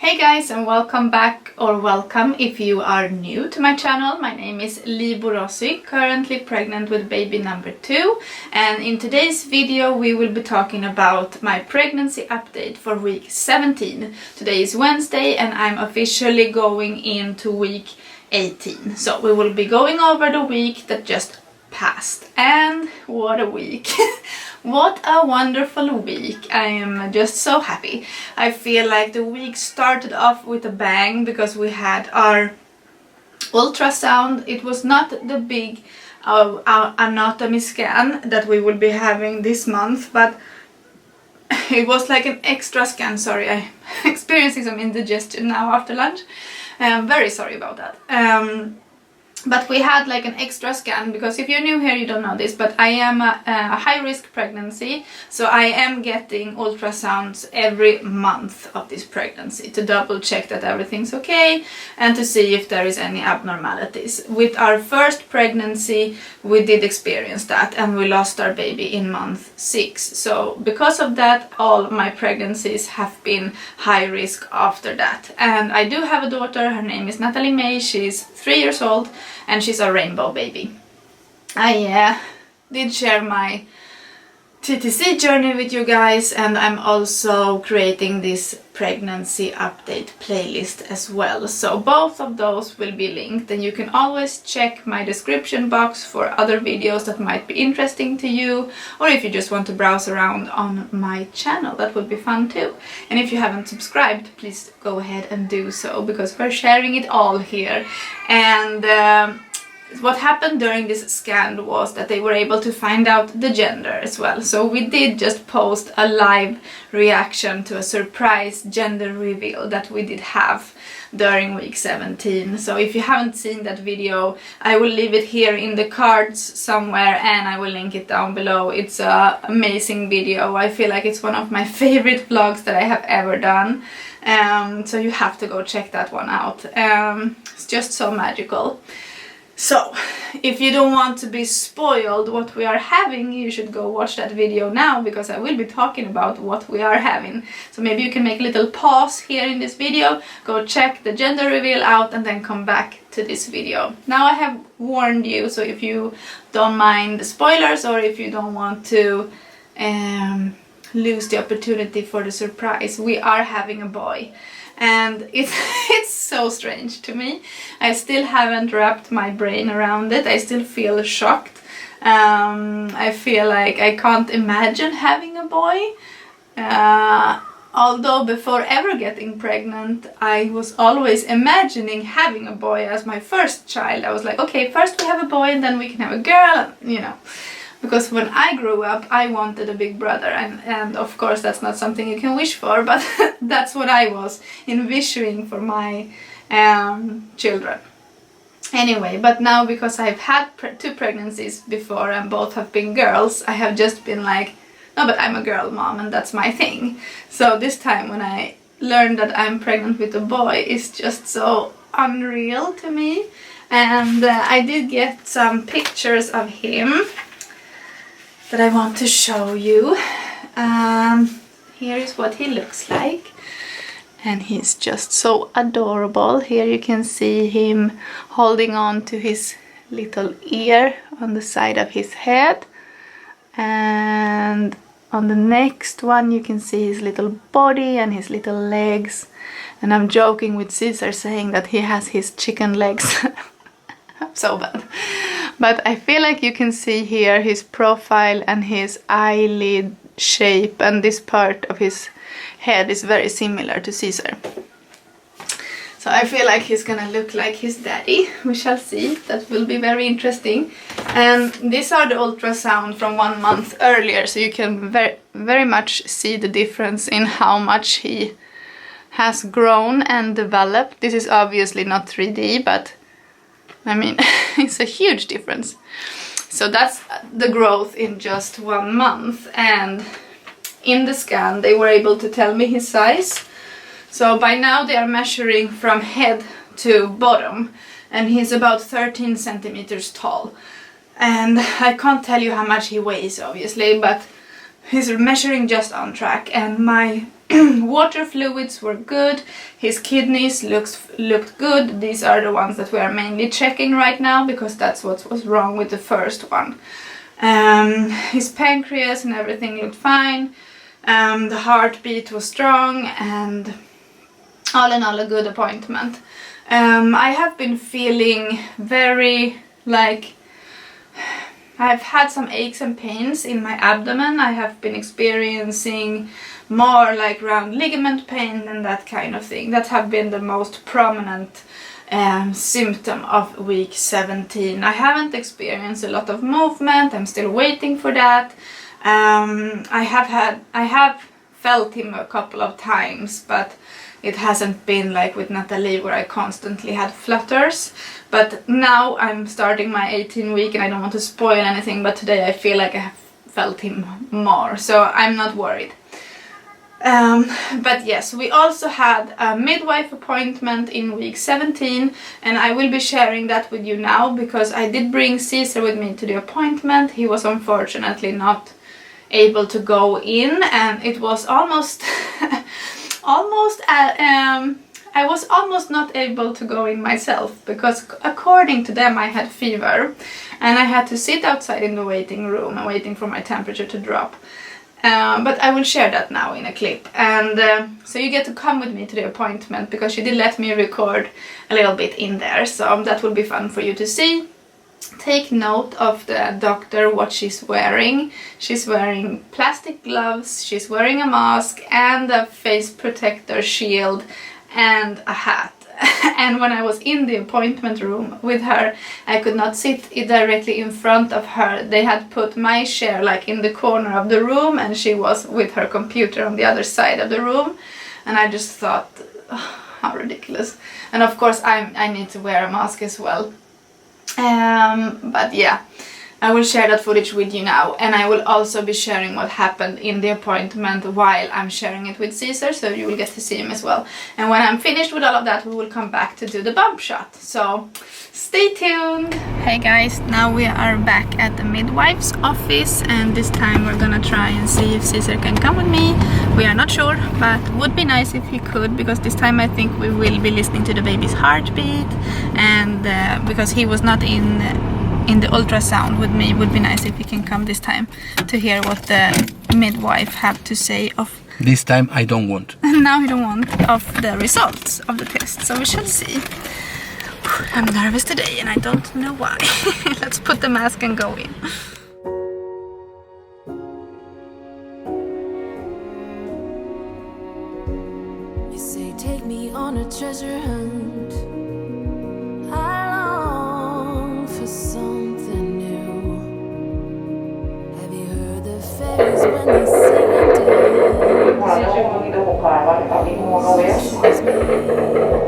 Hey guys, and welcome back, or welcome if you are new to my channel. My name is Lii Borossy, currently pregnant with baby number 2, and in today's video we will be talking about my pregnancy update for week 17. Today is Wednesday and I'm officially going into week 18. So we will be going over the week that just passed, and what a week. What a wonderful week. I am just so happy. I feel like the week started off with a bang because we had our ultrasound. It was not the big anatomy scan that we will be having this month, but it was like an extra scan. Sorry, I'm experiencing some indigestion now after lunch. I'm very sorry about that. But we had like an extra scan because if you're new here you don't know this, but I am a high-risk pregnancy, so I am getting ultrasounds every month of this pregnancy to double check that everything's okay and to see if there is any abnormalities. With our first pregnancy we did experience that and we lost our baby in month 6, so because of that all my pregnancies have been high risk after that. And I do have a daughter, her name is Natalie May, she's 3 years old and she's a rainbow baby. I did share my TTC journey with you guys, and I'm also creating this pregnancy update playlist as well. So both of those will be linked, and you can always check my description box for other videos that might be interesting to you, or if you just want to browse around on my channel, that would be fun too. And if you haven't subscribed, please go ahead and do so, because we're sharing it all here. And what happened during this scan was that they were able to find out the gender as well. So we did just post a live reaction to a surprise gender reveal that we did have during week 17. So if you haven't seen that video, I will leave it here in the cards somewhere and I will link it down below. It's an amazing video. I feel like it's one of my favorite vlogs that I have ever done. So you have to go check that one out. It's just so magical. So, if you don't want to be spoiled what we are having, you should go watch that video now, because I will be talking about what we are having. So maybe you can make a little pause here in this video, go check the gender reveal out and then come back to this video. Now I have warned you, so if you don't mind the spoilers or if you don't want to lose the opportunity for the surprise, we are having a boy. And it's so strange to me. I still haven't wrapped my brain around it. I still feel shocked. I feel like I can't imagine having a boy. Although before ever getting pregnant, I was always imagining having a boy as my first child. I was like, okay, first we have a boy and then we can have a girl, you know. Because when I grew up, I wanted a big brother, and of course that's not something you can wish for, but that's what I was envisioning for my children. Anyway, but now because I've had 2 pregnancies before and both have been girls, I have just been like, no, but I'm a girl mom and that's my thing. So this time when I learned that I'm pregnant with a boy, it's just so unreal to me. And I did get some pictures of him that I want to show you. Here is what he looks like, and he's just so adorable. Here you can see him holding on to his little ear on the side of his head, and on the next one you can see his little body and his little legs. And I'm joking with Caesar saying that he has his chicken legs. So bad. But I feel like you can see here his profile and his eyelid shape, and this part of his head is very similar to Caesar. So I feel like he's gonna look like his daddy. We shall see. That will be very interesting. And these are the ultrasound from 1 month earlier, so you can very much see the difference in how much he has grown and developed. This is obviously not 3D, but I mean, it's a huge difference. So that's the growth in just 1 month, and in the scan they were able to tell me his size. So by now they are measuring from head to bottom, and he's about 13 centimeters tall. And I can't tell you how much he weighs obviously, but he's measuring just on track, and my Water fluids were good. His kidneys looked good. These are the ones that we are mainly checking right now because that's what was wrong with the first one. His pancreas and everything looked fine. The heartbeat was strong, and all in all a good appointment. I have been feeling very like I've had some aches and pains in my abdomen. I have been experiencing more like round ligament pain and that kind of thing. That have been the most prominent symptom of week 17. I haven't experienced a lot of movement. I'm still waiting for that. I have felt him a couple of times, but it hasn't been like with Natalie where I constantly had flutters. But now I'm starting my 18 week and I don't want to spoil anything, but today I feel like I have felt him more, so I'm not worried. But yes, we also had a midwife appointment in week 17, and I will be sharing that with you now because I did bring Caesar with me to the appointment. He was unfortunately not able to go in, and it was almost I was almost not able to go in myself because according to them I had fever and I had to sit outside in the waiting room and waiting for my temperature to drop. But I will share that now in a clip, and so you get to come with me to the appointment because she did let me record a little bit in there, so that will be fun for you to see. Take note of the doctor, what she's wearing. She's wearing plastic gloves, she's wearing a mask and a face protector shield and a hat. And when I was in the appointment room with her, I could not sit directly in front of her. They had put my chair like in the corner of the room and she was with her computer on the other side of the room. And I just thought, oh, how ridiculous. And of course I need to wear a mask as well. But yeah, I will share that footage with you now, and I will also be sharing what happened in the appointment while I'm sharing it with Caesar, so you will get to see him as well. And when I'm finished with all of that, we will come back to do the bump shot, so stay tuned. Hey guys, now we are back at the midwife's office, and this time we're gonna try and see if Caesar can come with me. We are not sure, but would be nice if he could, because this time I think we will be listening to the baby's heartbeat, and because he was not in the ultrasound with me, would be nice if he can come this time to hear what the midwife have to say of... This time I don't want. Now you don't want of the results of the test, so we shall see. I'm nervous today and I don't know why. Let's put the mask and go in. You say take me on a treasure hunt. I long for something new. Have you heard the fairies when they sing and dance? Kisses me every night.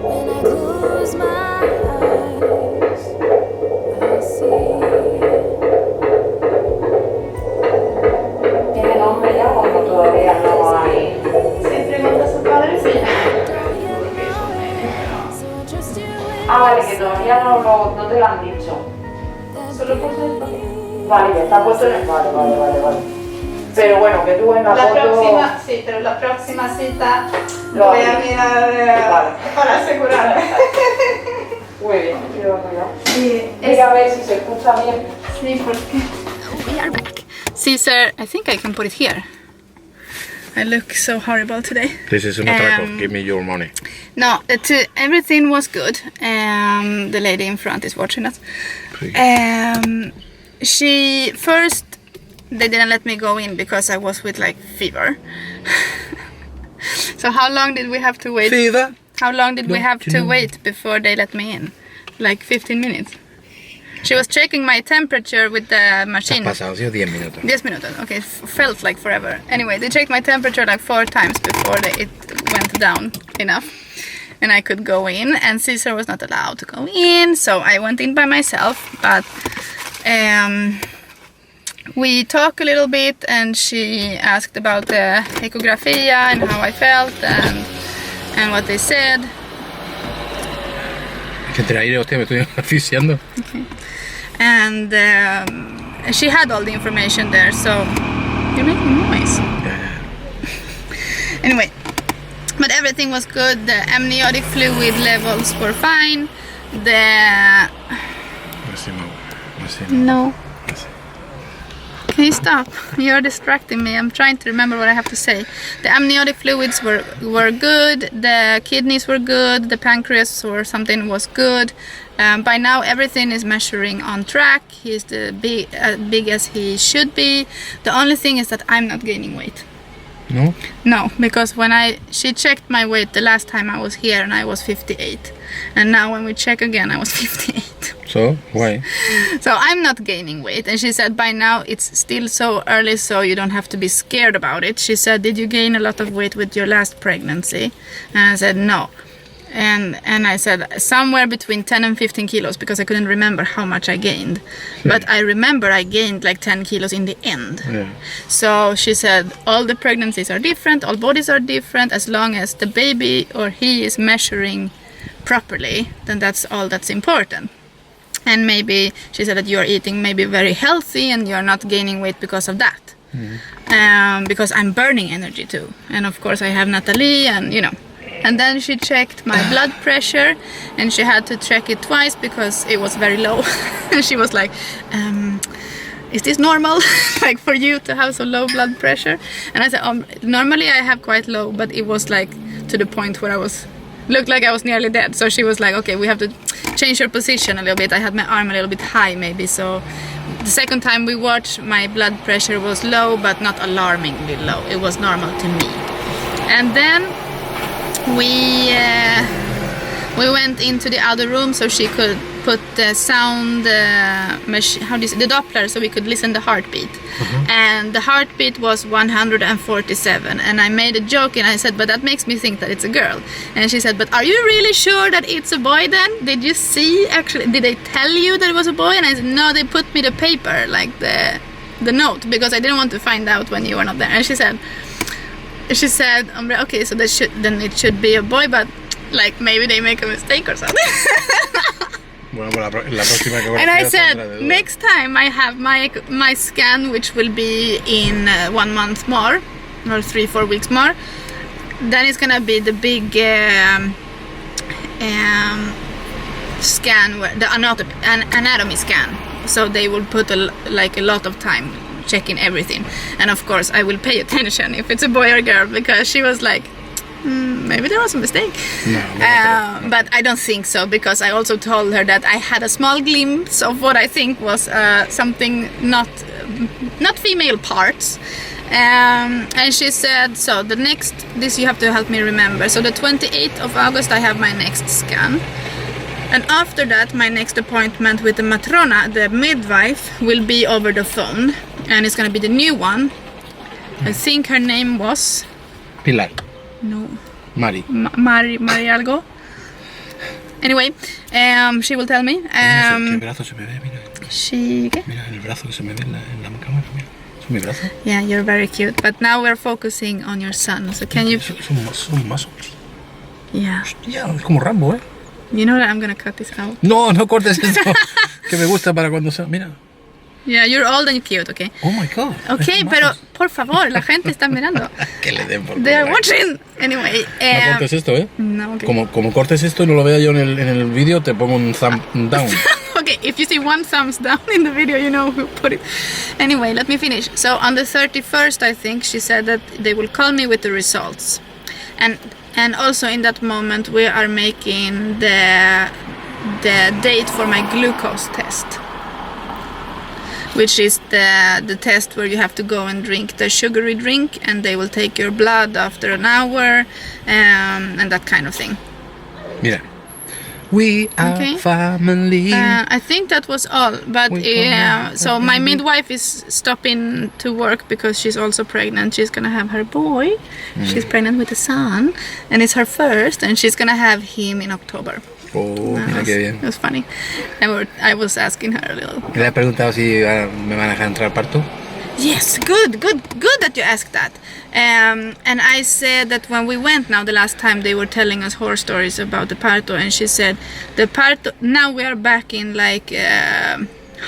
When I close my eyes, I see. Ah, vale, que todavía no te lo han dicho. Solo por el... Vale, ya está puesto en el... Vale. Pero bueno, que tú en la foto... Próxima, sí, pero la próxima cita lo voy a mirar vale. para asegurarme. Muy bien, Sí, mira a ver si se escucha bien. Sí, porque... We are back. Caesar, I think I can put it here. I look so horrible today. This is an attack of give me your money. No, everything was good. The lady in front is watching us. She first, they didn't let me go in because I was with like fever. So how long did we have to wait? Fever? How long did we have to wait before they let me in? Like 15 minutes. She was checking my temperature with the machine. Pasado 10 minutos. 10 minutos, okay, felt like forever. Anyway, they checked my temperature like 4 times before it went down enough. And I could go in, and Caesar was not allowed to go in, so I went in by myself. But we talked a little bit, and she asked about the ecography and how I felt and what they said. Que te aire, hostia, me estoy asfixiando. And she had all the information there. So you're making noise. Yeah. Anyway, but everything was good. The amniotic fluid levels were fine. No. Can you stop? You're distracting me. I'm trying to remember what I have to say. The amniotic fluids were good. The kidneys were good. The pancreas or something was good. By now everything is measuring on track. He's big as he should be. The only thing is that I'm not gaining weight. No? No, because when she checked my weight the last time I was here and I was 58. And now when we check again I was 58. So, why? So I'm not gaining weight, and she said by now it's still so early, so you don't have to be scared about it. She said, did you gain a lot of weight with your last pregnancy? And I said no. And I said somewhere between 10 and 15 kilos, because I couldn't remember how much I gained. But I remember I gained like 10 kilos in the end. Yeah. So she said all the pregnancies are different, all bodies are different. As long as the baby or he is measuring properly, then that's all that's important. And maybe she said that you're eating maybe very healthy and you're not gaining weight because of that. Because I'm burning energy too. And of course I have Natalie and And then she checked my blood pressure, and she had to check it twice because it was very low. And she was like, is this normal? Like for you to have so low blood pressure? And I said, normally I have quite low, but it was like to the point where looked like I was nearly dead. So she was like, okay, we have to change your position a little bit. I had my arm a little bit high maybe. So the second time we watched, my blood pressure was low, but not alarmingly low. It was normal to me. And then we went into the other room so she could put the sound machine, the Doppler, so we could listen the heartbeat. And the heartbeat was 147, and I made a joke and I said, but that makes me think that it's a girl. And she said, but are you really sure that it's a boy then? Did you see actually, did they tell you that it was a boy? And I said, no, they put me the paper, like the note, because I didn't want to find out when you were not there. And she said, okay, so then it should be a boy, but like maybe they make a mistake or something. And I said, next time I have my scan, which will be in 1 month more, or 3-4 weeks more, then it's gonna be the big scan, where the anatomy scan. So they will put a lot of time checking everything, and of course I will pay attention if it's a boy or girl, because she was like, maybe there was a mistake. But I don't think so, because I also told her that I had a small glimpse of what I think was something not female parts. And she said, so this you have to help me remember. So the 28th of August I have my next scan. And after that, my next appointment with the matrona, the midwife, will be over the phone. And it's gonna be the new one. I think her name was... Pilar. No. Mari. Mari algo. Anyway, she will tell me. ¿Qué brazo se me ve? Mira. ¿Qué? Mira el brazo que se me ve en la cámara. Mira. ¿Es mi brazo? Yeah, you're very cute. But now we're focusing on your son. So can you... Son muscles. Yeah. Hostia, es como Rambo, ¿eh? You know that I'm gonna cut this out. No cortes esto. Que me gusta para cuando sea... Mira. Yeah, you're old and cute, okay? Oh my god. Okay, pero por favor, la gente está mirando. Que le den por They are watching. Anyway. No cortes esto, ¿eh? No, okay. Como cortes esto y no lo vea yo en el vídeo, te pongo un thumb down. Okay, if you see one thumbs down in the video, you know who put it. Anyway, let me finish. So on the 31st, I think, she said that they will call me with the results. And also in that moment, we are making the date for my glucose test, which is the test where you have to go and drink the sugary drink, and they will take your blood after an hour, and that kind of thing. Mira. We are family. I think that was all, but so my midwife is stopping to work because she's also pregnant. She's gonna have her boy. She's pregnant with a son, and it's her first, and she's gonna have him in October. Oh, mira qué bien. It was funny. I was asking her a little. ¿Le has preguntado si me van a dejar entrar al parto? Yes, good that you asked that. And I said that when we went now the last time, they were telling us horror stories about the parto, and she said the parto, now we are back in like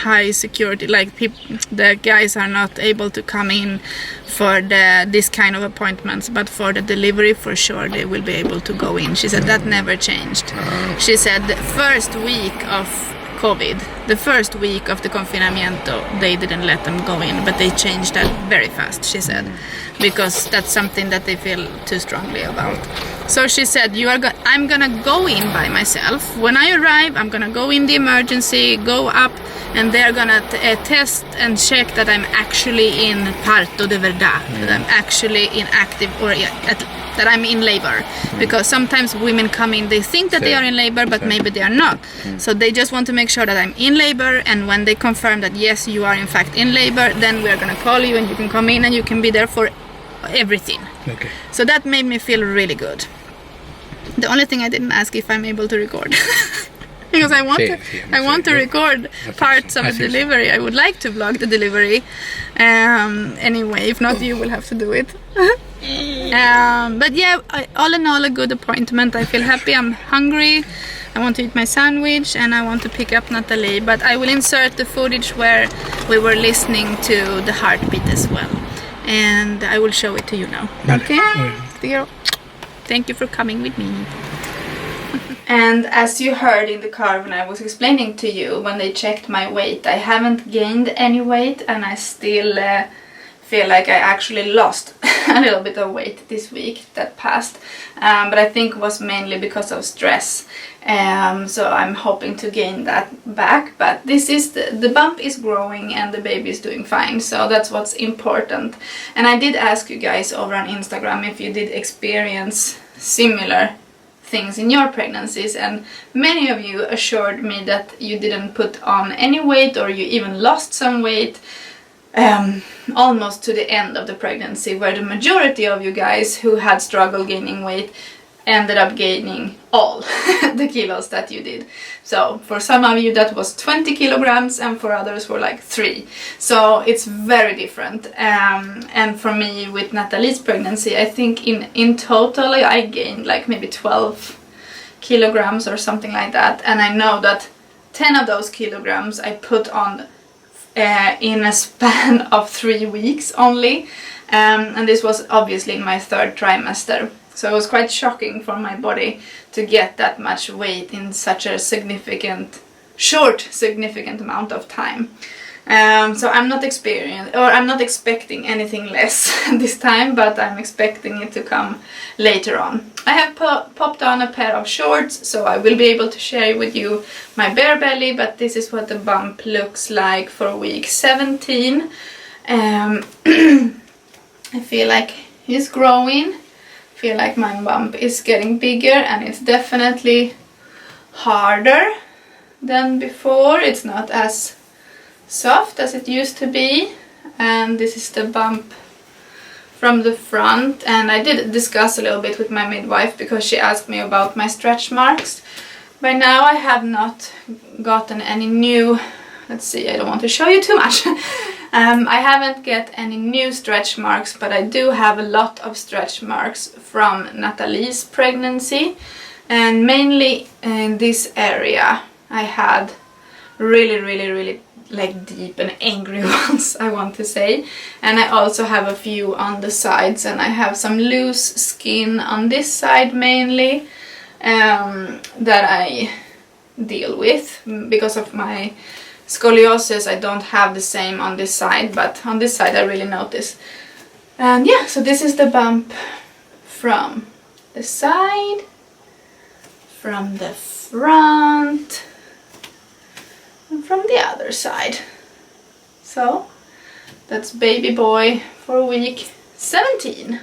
high security, like the guys are not able to come in for this kind of appointments, but for the delivery for sure they will be able to go in. She said that never changed. She said the first week of COVID, the first week of the confinamiento, they didn't let them go in, but they changed that very fast, she said, because that's something that they feel too strongly about. So she said, I'm gonna go in by myself. When I arrive, I'm gonna go in the emergency, go up, and they're gonna test and check that I'm actually in parto de verdad, that I'm actually in active, or that I'm in labor, because sometimes women come in, they think that they are in labor, but maybe they are not. So they just want to make sure that I'm in labor, and when they confirm that yes, you are in fact in labor, then we're gonna call you and you can come in and you can be there for everything. Okay. So that made me feel really good. The only thing I didn't ask if I'm able to record. Because I want to record parts of the delivery. I would like to vlog the delivery. Anyway, if not, you will have to do it. But yeah, all in all, a good appointment. I feel happy. I'm hungry. I want to eat my sandwich and I want to pick up Natalie. But I will insert the footage where we were listening to the heartbeat as well. And I will show it to you now. Okay? Dear, thank you for coming with me. And as you heard in the car when I was explaining to you, when they checked my weight, I haven't gained any weight, and I still feel like I actually lost a little bit of weight this week that passed. But I think it was mainly because of stress. So I'm hoping to gain that back. But this is the bump is growing and the baby is doing fine. So that's what's important. And I did ask you guys over on Instagram if you did experience similar things in your pregnancies, and many of you assured me that you didn't put on any weight, or you even lost some weight almost to the end of the pregnancy, where the majority of you guys who had struggled gaining weight ended up gaining all the kilos that you did. So for some of you that was 20 kilograms and for others were like 3. So it's very different. And for me with Natalie's pregnancy, I think in total I gained like maybe 12 kilograms or something like that. And I know that 10 of those kilograms I put on in a span of 3 weeks only. And this was obviously in my 3rd trimester. So it was quite shocking for my body to get that much weight in such a short significant amount of time. So I'm not expecting anything less this time, but I'm expecting it to come later on. I have popped on a pair of shorts, so I will be able to share with you my bare belly, but this is what the bump looks like for week 17. I feel like it's growing. I feel like my bump is getting bigger, and it's definitely harder than before. It's not as soft as it used to be. And this is the bump from the front, and I did discuss a little bit with my midwife because she asked me about my stretch marks. By now I have not gotten any new, let's see, I don't want to show you too much. I haven't get any new stretch marks, but I do have a lot of stretch marks from Natalie's pregnancy, and mainly in this area I had really like deep and angry ones, I want to say. And I also have a few on the sides, and I have some loose skin on this side mainly that I deal with because of my scoliosis. I don't have the same on this side, but on this side I really notice. And yeah, so this is the bump from the side, from the front, and from the other side. So that's baby boy for week 17.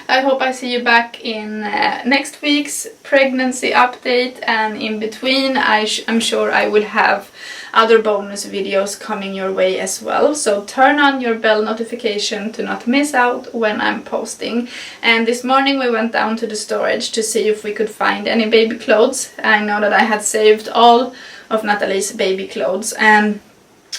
I hope I see you back in next week's pregnancy update, and in between I'm sure I will have other bonus videos coming your way as well. So turn on your bell notification to not miss out when I'm posting. And this morning we went down to the storage to see if we could find any baby clothes. I know that I had saved all of Natalie's baby clothes, and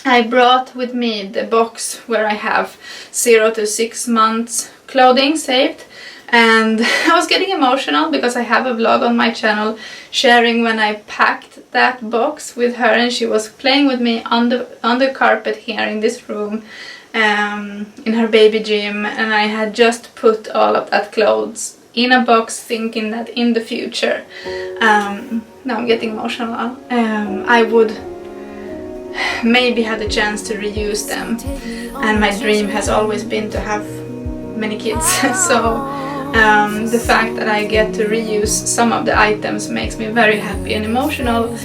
I brought with me the box where I have 0 to 6 months clothing saved. And I was getting emotional because I have a vlog on my channel sharing when I packed that box with her, and she was playing with me on the carpet here in this room in her baby gym, and I had just put all of that clothes in a box thinking that in the future, now I'm getting emotional, I would maybe have the chance to reuse them, and my dream has always been to have many kids. So the fact that I get to reuse some of the items makes me very happy and emotional,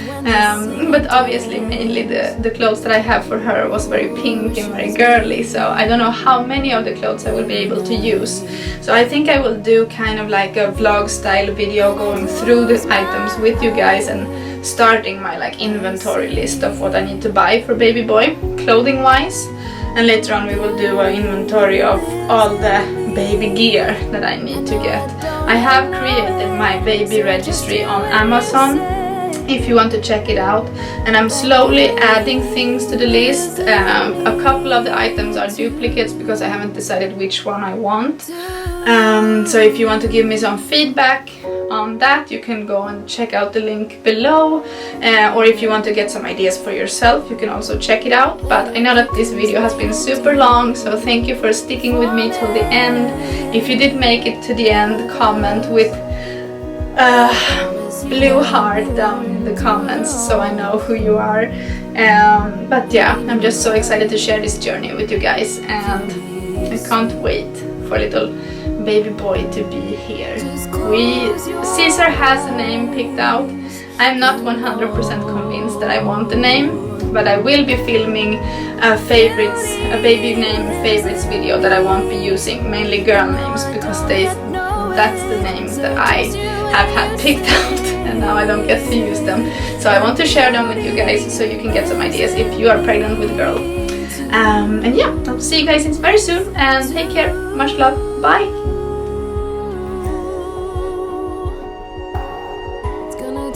but obviously mainly the clothes that I have for her was very pink and very girly, so I don't know how many of the clothes I will be able to use. So I think I will do kind of like a vlog style video going through the items with you guys and starting my like inventory list of what I need to buy for baby boy clothing wise, and later on we will do an inventory of all the baby gear that I need to get. I have created my baby registry on Amazon if you want to check it out, and I'm slowly adding things to the list. A couple of the items are duplicates because I haven't decided which one I want. So if you want to give me some feedback on that, you can go and check out the link below, or if you want to get some ideas for yourself, you can also check it out. But I know that this video has been super long, so thank you for sticking with me till the end. If you did make it to the end, comment with blue heart down in the comments so I know who you are. But yeah, I'm just so excited to share this journey with you guys, and I can't wait for little baby boy to be here. Caesar has a name picked out. I'm not 100% convinced that I want the name, but I will be filming a baby name favorites video that I won't be using, mainly girl names, because that's the names that I have had picked out and now I don't get to use them. So I want to share them with you guys so you can get some ideas if you are pregnant with a girl. And yeah, I'll see you guys very soon, and take care. Much love. Bye.